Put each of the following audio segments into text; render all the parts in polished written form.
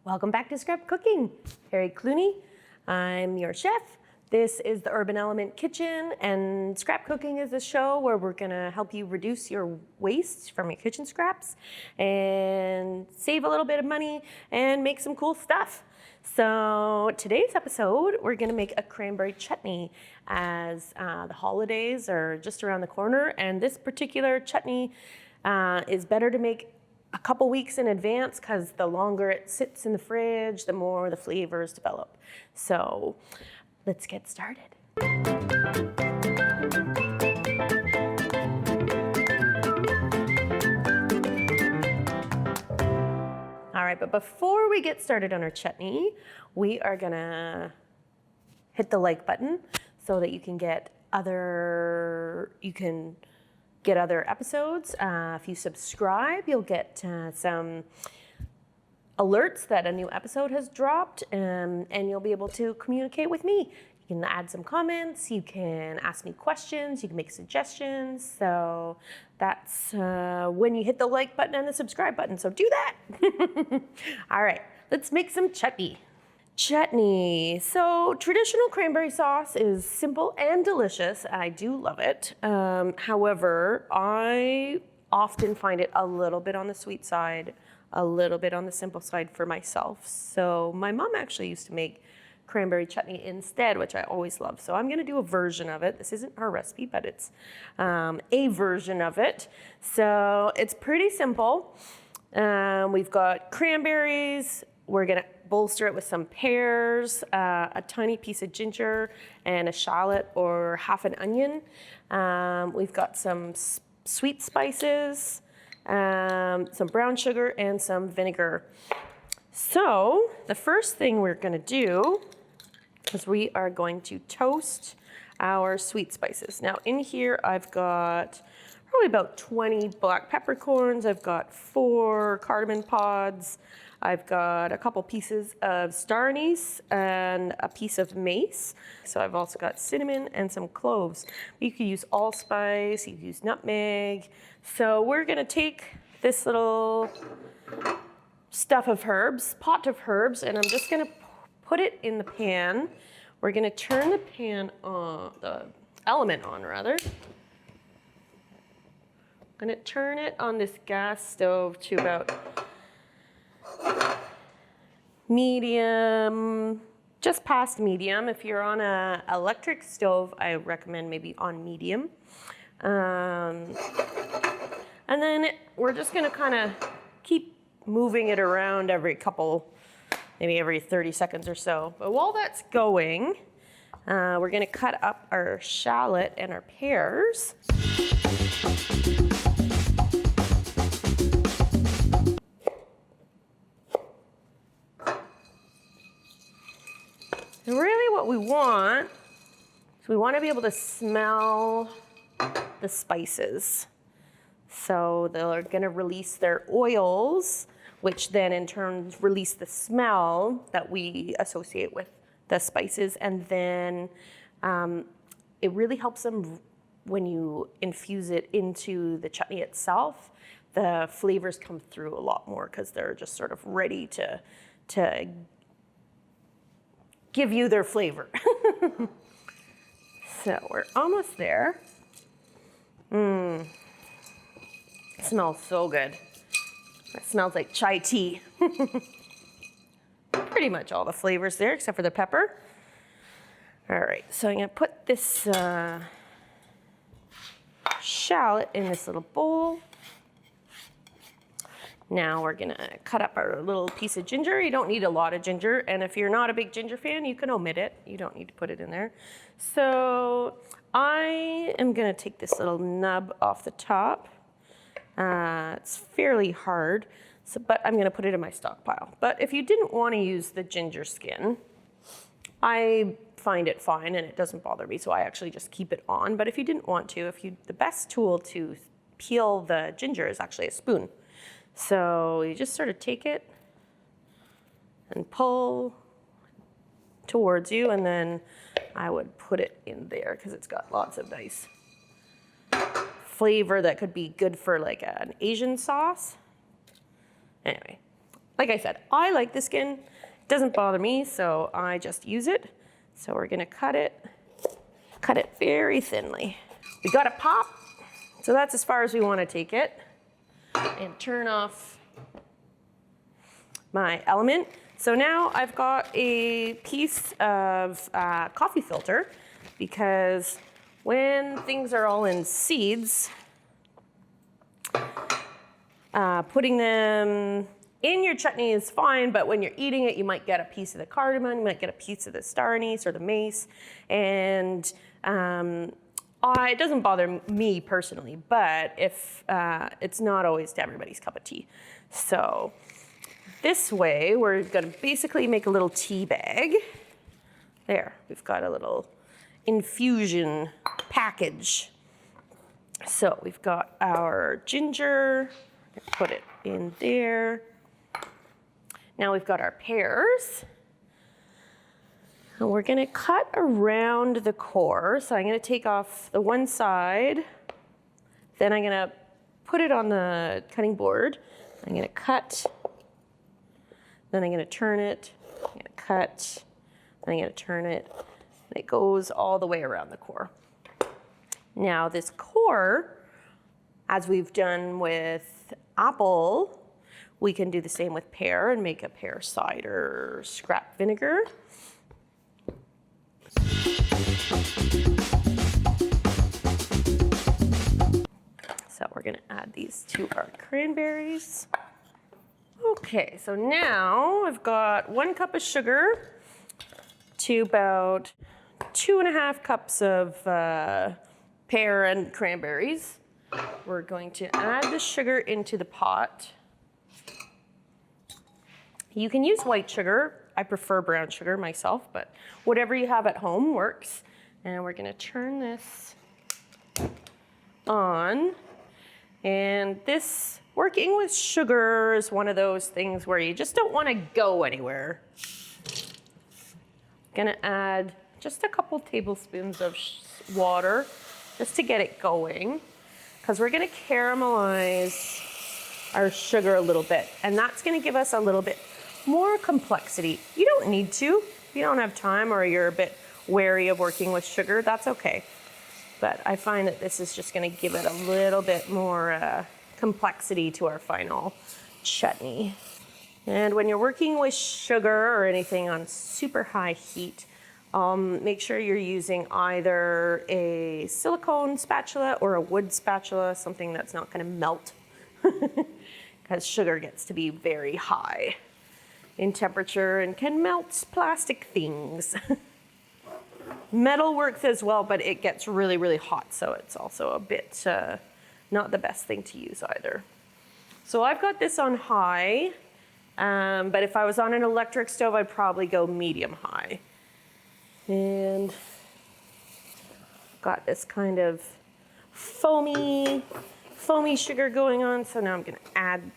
Welcome back to Scrap Cooking. Harriet Clooney, I'm your chef. This is the Urban Element Kitchen, and Scrap Cooking is a show where we're gonna help you reduce your waste from your kitchen scraps and save a little bit of money and make some cool stuff. So today's episode, we're gonna make a cranberry chutney as the holidays are just around the corner, and this particular chutney is better to make a couple weeks in advance because the longer it sits in the fridge, the more the flavors develop. So let's get started. All right, but before we get started on our chutney, we are gonna hit the like button so that you can get other episodes. If you subscribe, you'll get some alerts that a new episode has dropped, and you'll be able to communicate with me. You can add some comments, you can ask me questions, you can make suggestions. So that's when you hit the like button and the subscribe button, so do that. All right, let's make some chutney. Chutney. So traditional cranberry sauce is simple and delicious. I do love it. However, I often find it a little bit on the sweet side, a little bit on the simple side for myself. So my mom actually used to make cranberry chutney instead, which I always love. So I'm gonna do a version of it. This isn't her recipe, but it's a version of it. So it's pretty simple. We've got cranberries. We're gonna bolster it with some pears, a tiny piece of ginger, and a shallot or half an onion. We've got some sweet spices, some brown sugar, and some vinegar. So the first thing we're gonna do is we are going to toast our sweet spices. Now in here I've got probably about 20 black peppercorns. I've got 4 cardamom pods. I've got a couple pieces of star anise and a piece of mace. So I've also got cinnamon and some cloves. You could use allspice, you could use nutmeg. So we're gonna take this little pot of herbs, and I'm just gonna put it in the pan. We're gonna turn the pan on, the element on rather. I'm gonna turn it on this gas stove to about medium, just past medium. If you're on an electric stove, I recommend maybe on medium. And then we're just gonna kind of keep moving it around maybe every 30 seconds or so. But while that's going, we're gonna cut up our shallot and our pears. And really what we want is we want to be able to smell the spices. So they're going to release their oils, which then in turn release the smell that we associate with the spices. And then it really helps them when you infuse it into the chutney itself. The flavors come through a lot more because they're just sort of ready to give you their flavor. So we're almost there. It smells so good. It smells like chai tea. Pretty much all the flavors there except for the pepper. All right, so I'm gonna put this shallot in this little bowl. Now we're gonna cut up our little piece of ginger. You don't need a lot of ginger, and if you're not a big ginger fan, you can omit it. You don't need to put it in there. So I am gonna take this little nub off the top. It's fairly hard, but I'm gonna put it in my stockpile. But if you didn't wanna use the ginger skin, I find it fine and it doesn't bother me, so I actually just keep it on. But if you didn't want to, the best tool to peel the ginger is actually a spoon. So you just sort of take it and pull towards you, and then I would put it in there because it's got lots of nice flavor that could be good for like an Asian sauce. Anyway, like I said, I like the skin. It doesn't bother me, so I just use it. So we're gonna cut it very thinly. We got a pop, so that's as far as we wanna take it. And turn off my element. So now I've got a piece of coffee filter, because when things are all in seeds, putting them in your chutney is fine, but when you're eating it, you might get a piece of the cardamom, you might get a piece of the star anise or the mace, and it doesn't bother me personally, but if it's not always to everybody's cup of tea. So this way, we're gonna basically make a little tea bag. There, we've got a little infusion package. So we've got our ginger, put it in there. Now we've got our pears. And we're gonna cut around the core. So I'm gonna take off the one side, then I'm gonna put it on the cutting board. I'm gonna cut, then I'm gonna turn it, I'm gonna cut, then I'm gonna turn it, and it goes all the way around the core. Now this core, as we've done with apple, we can do the same with pear and make a pear cider scrap vinegar. So we're gonna add these to our cranberries. Okay, so now I've got 1 cup of sugar to about 2.5 cups of pear and cranberries. We're going to add the sugar into the pot. You can use white sugar. I prefer brown sugar myself, but whatever you have at home works. And we're gonna turn this on. And this, working with sugar is one of those things where you just don't wanna go anywhere. Gonna add just a couple tablespoons of water just to get it going, because we're gonna caramelize our sugar a little bit, and that's gonna give us a little bit more complexity. You don't need to. If you don't have time or you're a bit wary of working with sugar, that's okay. But I find that this is just gonna give it a little bit more complexity to our final chutney. And when you're working with sugar or anything on super high heat, make sure you're using either a silicone spatula or a wood spatula, something that's not gonna melt, because sugar gets to be very high in temperature and can melt plastic things. Metal works as well, but it gets really, really hot, so it's also a bit not the best thing to use either. So I've got this on high, but if I was on an electric stove, I'd probably go medium high. And got this kind of foamy sugar going on, so now I'm gonna add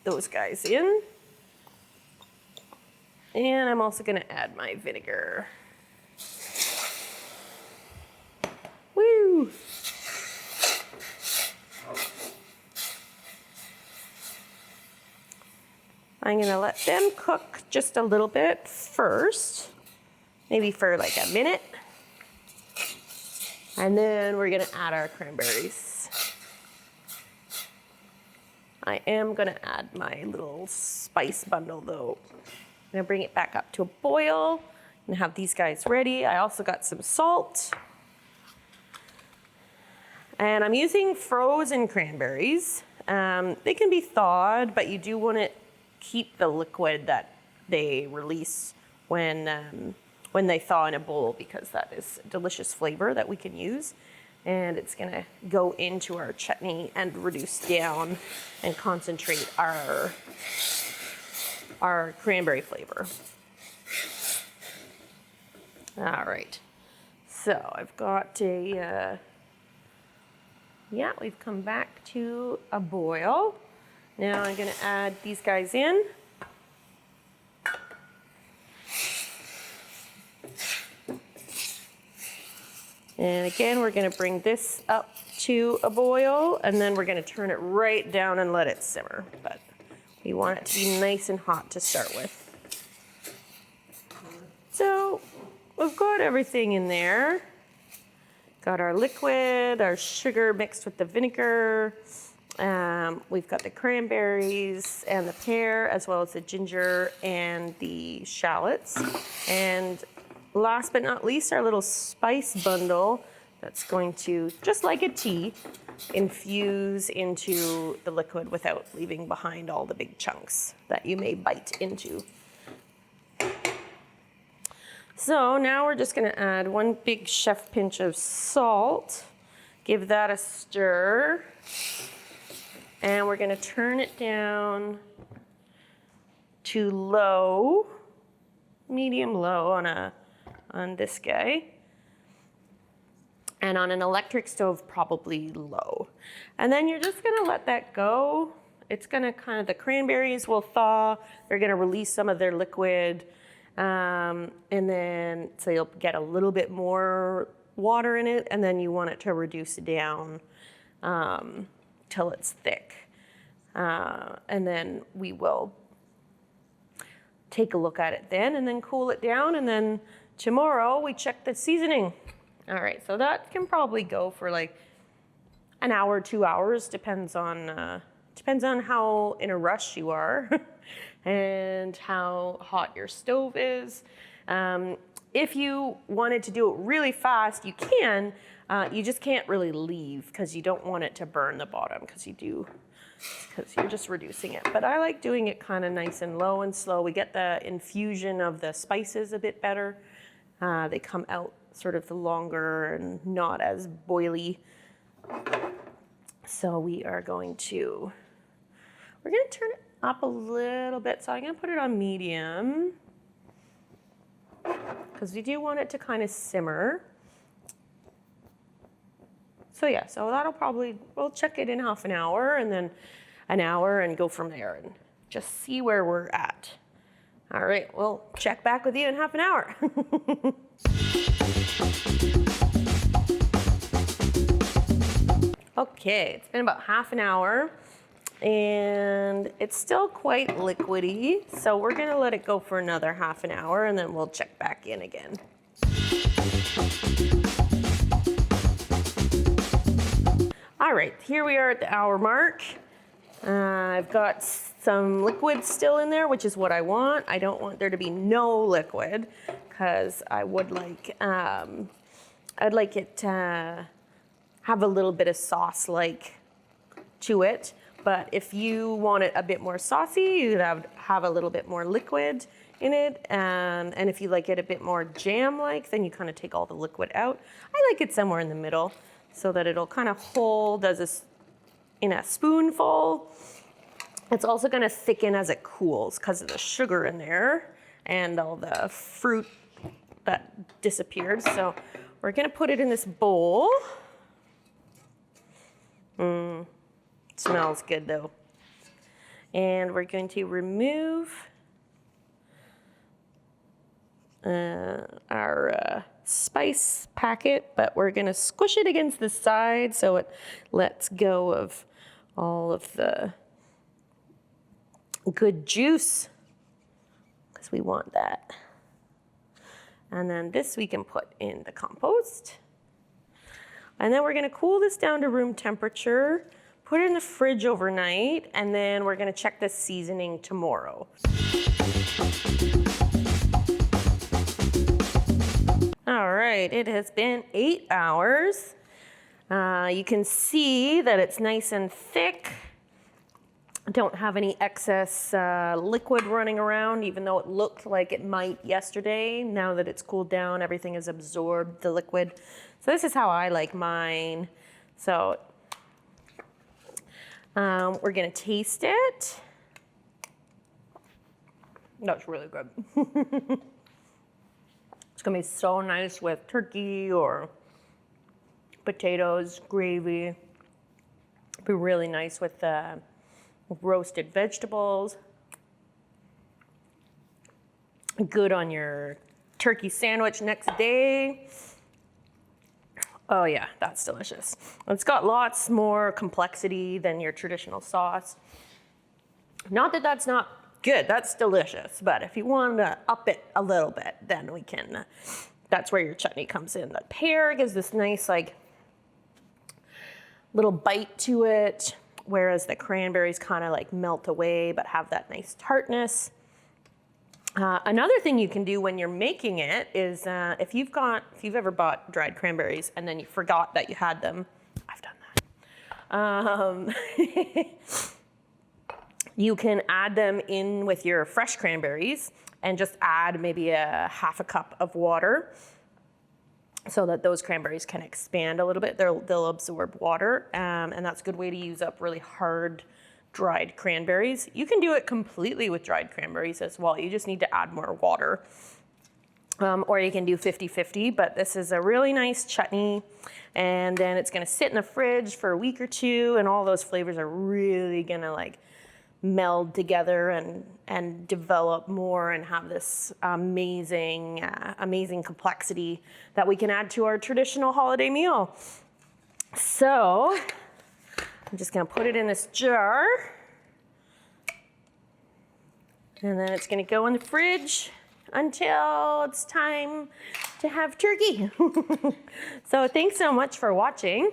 those guys in. And I'm also gonna add my vinegar. Woo! I'm gonna let them cook just a little bit first, maybe for like a minute. And then we're gonna add our cranberries. I am gonna add my little spice bundle though. I'm gonna bring it back up to a boil and have these guys ready. I also got some salt. And I'm using frozen cranberries. They can be thawed, but you do want to keep the liquid that they release when they thaw in a bowl, because that is a delicious flavor that we can use. And it's gonna go into our chutney and reduce down and concentrate our cranberry flavor. All right, so I've got we've come back to a boil. Now I'm gonna add these guys in. And again, we're gonna bring this up to a boil, and then we're gonna turn it right down and let it simmer. But You want it to be nice and hot to start with. So we've got everything in there. Got our liquid, our sugar mixed with the vinegar. We've got the cranberries and the pear, as well as the ginger and the shallots. And last but not least, our little spice bundle that's going to, just like a tea, infuse into the liquid without leaving behind all the big chunks that you may bite into. So now we're just gonna add 1 big chef pinch of salt, give that a stir, and we're gonna turn it down to low, medium low on this guy. And on an electric stove, probably low. And then you're just gonna let that go. It's gonna the cranberries will thaw. They're gonna release some of their liquid. And then, so you'll get a little bit more water in it, and then you want it to reduce down till it's thick. And then we will take a look at it then, and then cool it down, and then tomorrow we check the seasoning. All right, so that can probably go for like an hour, 2 hours, depends on how in a rush you are and how hot your stove is. If you wanted to do it really fast, you can. You just can't really leave because you don't want it to burn the bottom because you're just reducing it. But I like doing it kind of nice and low and slow. We get the infusion of the spices a bit better. They come out sort of the longer and not as boily. So we're going to turn it up a little bit. So I'm gonna put it on medium because we do want it to kind of simmer. So yeah, so we'll check it in half an hour and then an hour and go from there and just see where we're at. All right, we'll check back with you in half an hour. Okay, it's been about half an hour and it's still quite liquidy. So we're gonna let it go for another half an hour and then we'll check back in again. All right, here we are at the hour mark. I've got some liquid still in there, which is what I want. I don't want there to be no liquid because I'd like it to have a little bit of sauce-like to it. But if you want it a bit more saucy, you'd have a little bit more liquid in it. And if you like it a bit more jam-like, then you kind of take all the liquid out. I like it somewhere in the middle so that it'll kind of hold in a spoonful. It's also going to thicken as it cools because of the sugar in there and all the fruit that disappeared. So we're going to put it in this bowl. Smells good though. And we're going to remove our spice packet, but we're going to squish it against the side so it lets go of all of the good juice because we want that. And then this we can put in the compost. And then we're going to cool this down to room temperature, put it in the fridge overnight, and then we're going to check the seasoning tomorrow. All right, it has been 8 hours. You can see that it's nice and thick. Don't have any excess liquid running around, even though it looked like it might yesterday. Now that it's cooled down, everything has absorbed the liquid. So this is how I like mine. So we're gonna taste it. That's really good. It's gonna be so nice with turkey or potatoes, gravy. It'd be really nice with roasted vegetables. Good on your turkey sandwich next day. Oh yeah, that's delicious. It's got lots more complexity than your traditional sauce. Not that that's not good, that's delicious, but if you want to up it a little bit, then we can, that's where your chutney comes in. The pear gives this nice like little bite to it, whereas the cranberries kind of like melt away but have that nice tartness. Another thing you can do when you're making it is if you've ever bought dried cranberries and then you forgot that you had them, I've done that. You can add them in with your fresh cranberries and just add maybe a half a cup of water so that those cranberries can expand a little bit. They'll absorb water, and that's a good way to use up really hard dried cranberries. You can do it completely with dried cranberries as well. You just need to add more water. Or you can do 50-50, but this is a really nice chutney, and then it's gonna sit in the fridge for a week or two, and all those flavors are really gonna like meld together and develop more and have this amazing complexity that we can add to our traditional holiday meal. So I'm just gonna put it in this jar, and then it's gonna go in the fridge until it's time to have turkey. So thanks so much for watching.